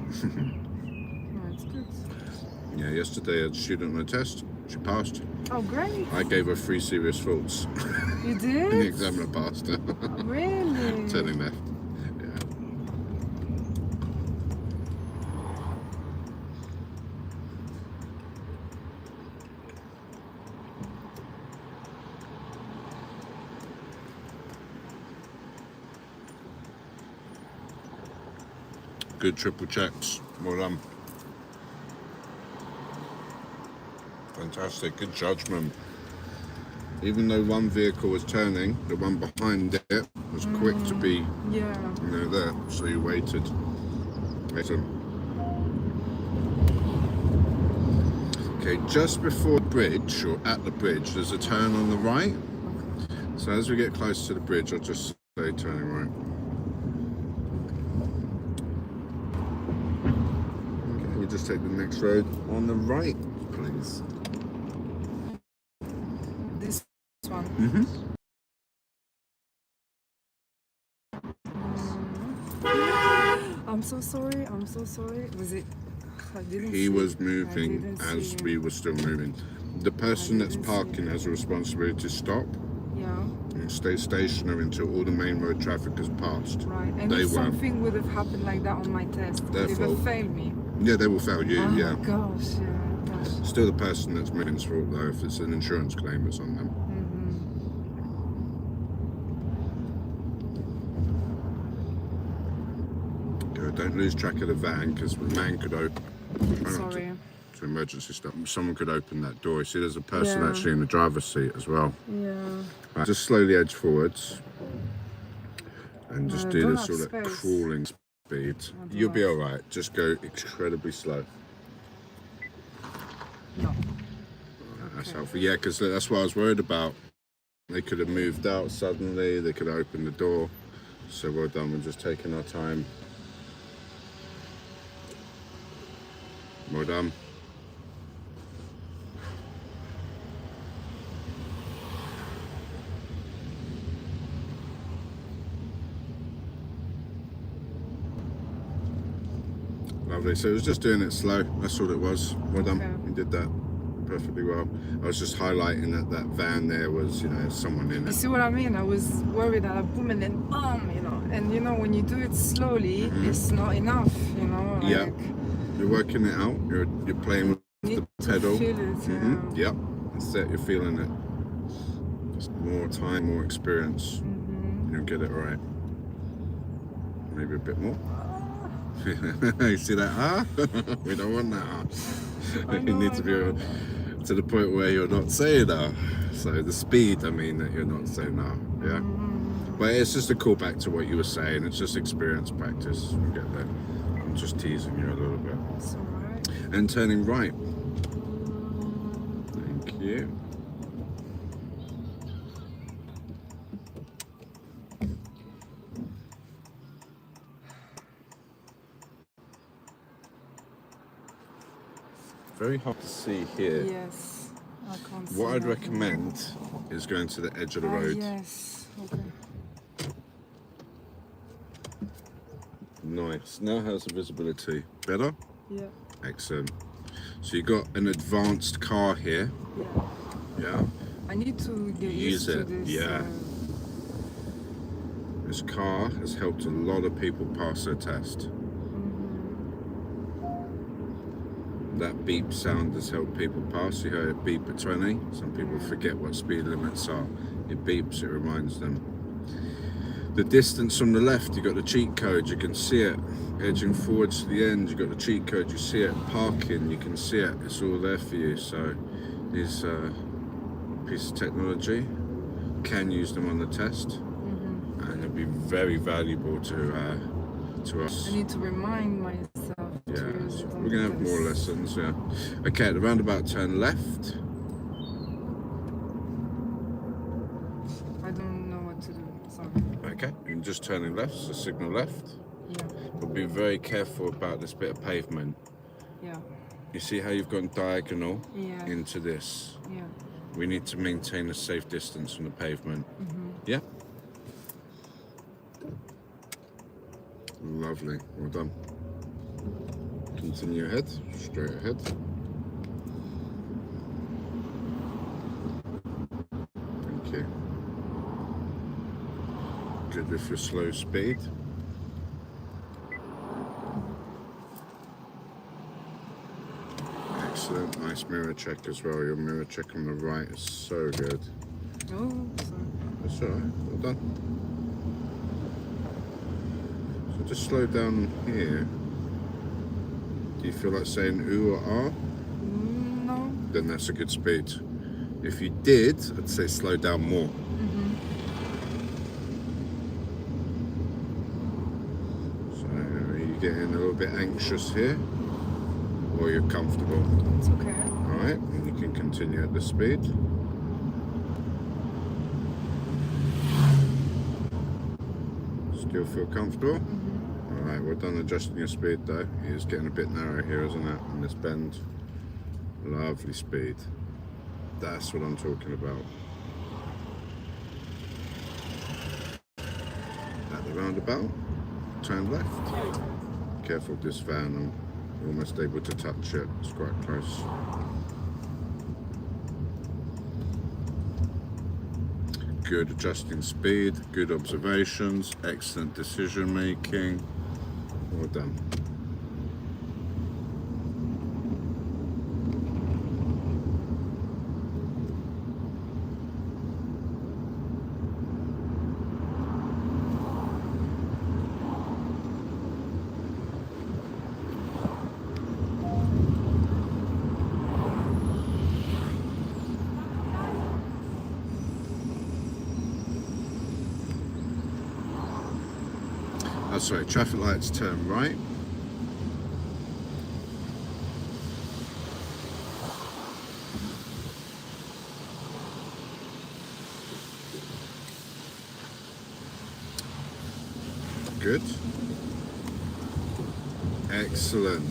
That's good. Yeah, yesterday I had a student on a test. She passed. Oh, great. I gave her 3 serious faults. You And the did? examiner passed her. Really? Turning left. Yeah. Good triple checks. Well done. Fantastic. Good judgment. Even though one vehicle was turning, the one behind it was quick to be, Yeah. you know, there. So you waited. Excellent. Okay, just before the bridge, or at the bridge, there's a turn on the right. So as we get close to the bridge, I'll just say turning right. Okay, we just take the next road on the right, please. This one. Mm-hmm. I'm so sorry. I'm so sorry. Was it? I didn't He see was it. moving I didn't as see we him. were still moving. The person that's didn't see parking it. has a responsibility to stop Yeah. and stay stationary until all the main road traffic has passed. Right. And They if won't. something would have happened like that on my test, would it Therefore- have failed me? Yeah, they will fail you, Oh yeah. my gosh, yeah. Gosh. Still the person that's moving's fault though, if it's an insurance claim, it's on them. Go, don't lose track of the van because the man could open. Sorry. To emergency stuff. Someone could open that door. See, there's a person Yeah. actually in the driver's seat as well. Yeah. Right, just slowly edge forwards and just do don't this have sort of space. crawling speed. don't You'll be have- all right. Just go incredibly slow. No. That's Okay. helpful. Yeah, because that's what I was worried about. They could have moved out suddenly. They could have opened the door. So well done. We're just taking our time. Well done. Lovely. So it was just doing it slow. That's all it was. Well done. Okay. You did that perfectly well. I was just highlighting that van there was, someone in You it. see what I mean? I was worried that I boom and then boom, And when you do it slowly, it's not enough, Yeah. You're working it out. You're playing with You the need to pedal. feel it, yeah. Yep. That's it. You're feeling it. Just more time, more experience. You'll get it right. Maybe a bit more. You see that? We don't want that. You need to be to the point where you're not saying So the speed, that you're not saying yeah. But it's just a callback to what you were saying. It's just experience practice. We'll get there. I'm just teasing you a little bit. It's alright. And turning right. Thank you. Very hard to see here. Yes. I can't see What I'd nothing. recommend is going to the edge of the road. Yes. Okay. Nice. Now how's the visibility? Better? Yeah. Excellent. So you got an advanced car here. Yeah. Yeah. I need to get Use used to it, this. yeah. This car has helped a lot of people pass their test. That beep sound has helped people pass. You heard it beep at 20. Some people forget what speed limits are. It beeps, it reminds them. The distance from the left, you got the cheat code, you can see it. Edging forwards to the end, you got the cheat code, you see it. Parking, you can see it. It's all there for you. So these piece of technology, can use them on the test, and it'll be very valuable to us. I need to remind myself. Yeah, to use it on we're gonna have more this. lessons. Yeah. Okay, at the roundabout, turn left. I don't know what to do. Sorry. Okay, and just turning left, so signal left. Yeah. But be very careful about this bit of pavement. Yeah. You see how you've gone diagonal Yeah. into this? Yeah. We need to maintain a safe distance from the pavement. Yeah? Lovely, well done. Continue ahead, straight ahead. Thank you. Good with your slow speed. Excellent, nice mirror check as well. Your mirror check on the right is so good. Oh, sorry. That's all right, well done. So just slow down here. Do you feel like saying ooh or ah? No. Then that's a good speed. If you did, I'd say slow down more. So are you getting a little bit anxious here? Or you're comfortable? It's okay. Alright, and you can continue at the speed. Still feel comfortable? Alright, we're done adjusting your speed though. It's getting a bit narrow here, isn't it, in this bend? Lovely speed. That's what I'm talking about. At the roundabout, turn left. Careful of this van, I'm almost able to touch it. It's quite close. Good adjusting speed, good observations, excellent decision making. Well done. Oh, sorry, traffic lights turn right. Good. Excellent.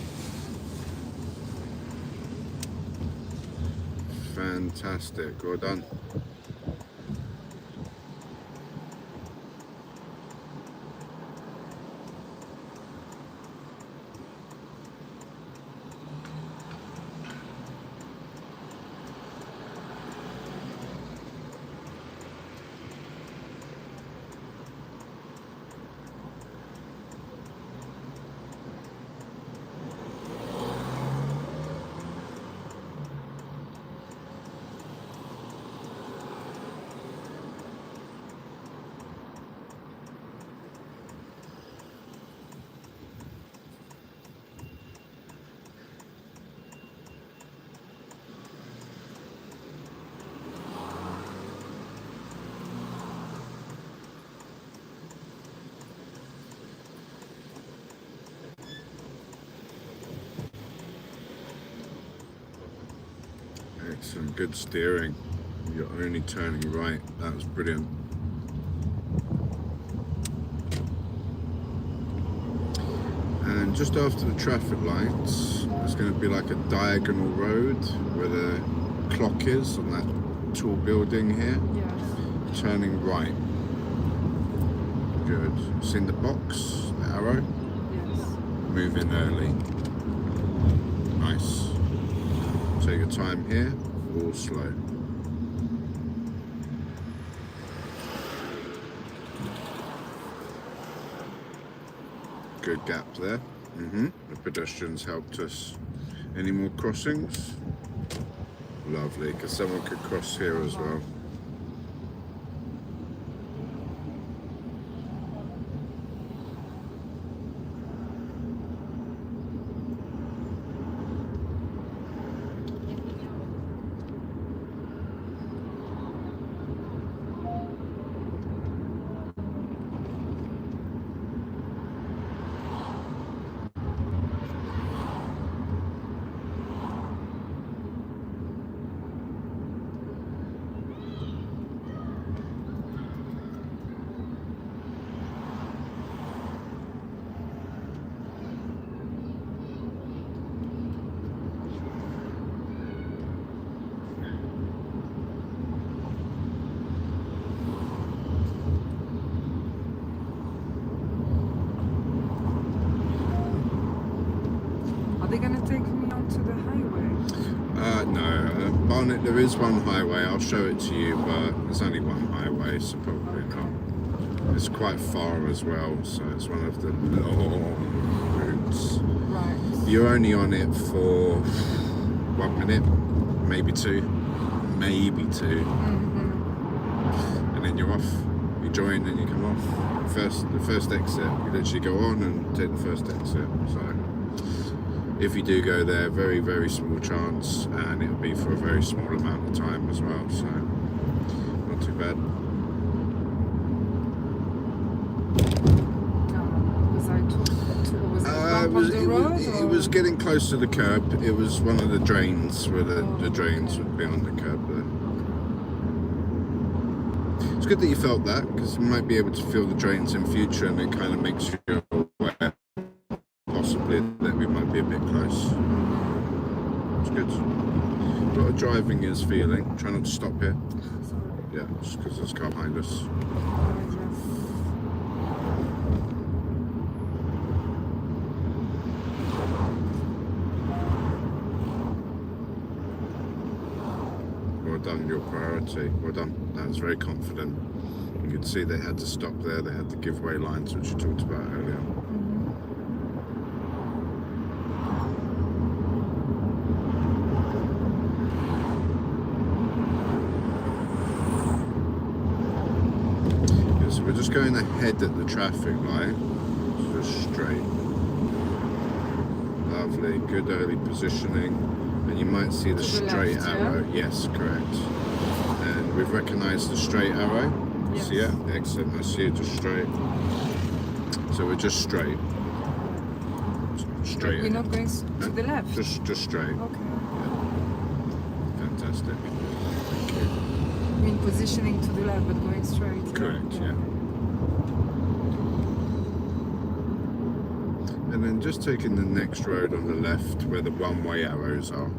Fantastic. Well done. Excellent, good steering. You're only turning right. That was brilliant. And just after the traffic lights, there's going to be like a diagonal road where the clock is on that tall building here. Yes. Turning right. Good. Seen the box, the arrow? Yes. Move in early. Nice. Take your time here, all slow. Good gap there. The pedestrians helped us. Any more crossings? Lovely, because someone could cross here as well. Are they gonna take me onto the highway? No, Barnet, there is one highway. I'll show it to you, but there's only one highway, so probably not. It's quite far as well, so it's one of the long routes. Right. You're only on it for 1 minute, maybe two, and then you're off. You join and you come off. The first exit, you literally go on and take the first exit. So if you do go there, very, very small chance, and it'll be for a very small amount of time as well, so not too bad. Was I too was it stop on the road? It was getting close to the curb. It was one of the drains where the drains would be on the curb there. It's good that you felt that, because you might be able to feel the drains in future, and it kind of makes you aware possibly that we might be a bit close. It's good. A lot of driving is feeling. Try not to stop here. Yeah, just because there's a car behind us. Well done, your priority. Well done. That was very confident. You could see they had to stop there. They had the giveaway lines, which you talked about earlier. So we're just going ahead at the traffic light, just straight. Lovely, good early positioning, and you might see the straight arrow. Yeah? Yes, correct. And we've recognised the straight arrow. Yes. See it? Excellent. I see it just straight. So we're just straight. Straight. We're not going to the left. Just straight. Okay. Yeah. Fantastic. Thank you. I mean, positioning to the left, but going straight. Correct, yeah. And then just taking the next road on the left where the one-way arrows are.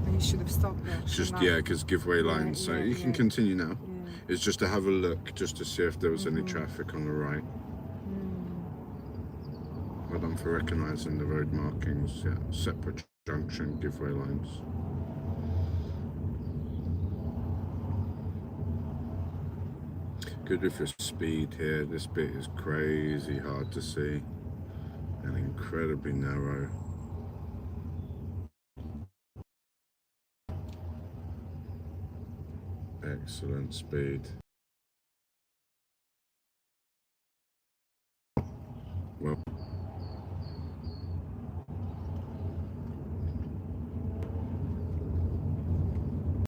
And you should have stopped there. It's just, Now. yeah, because giveaway lines. So you can continue now. Yeah. It's just to have a look, just to see if there was any traffic on the right. Well done for recognising the road markings. Yeah, separate junction, giveaway lines. Good with your speed here. This bit is crazy hard to see and incredibly narrow. Excellent speed.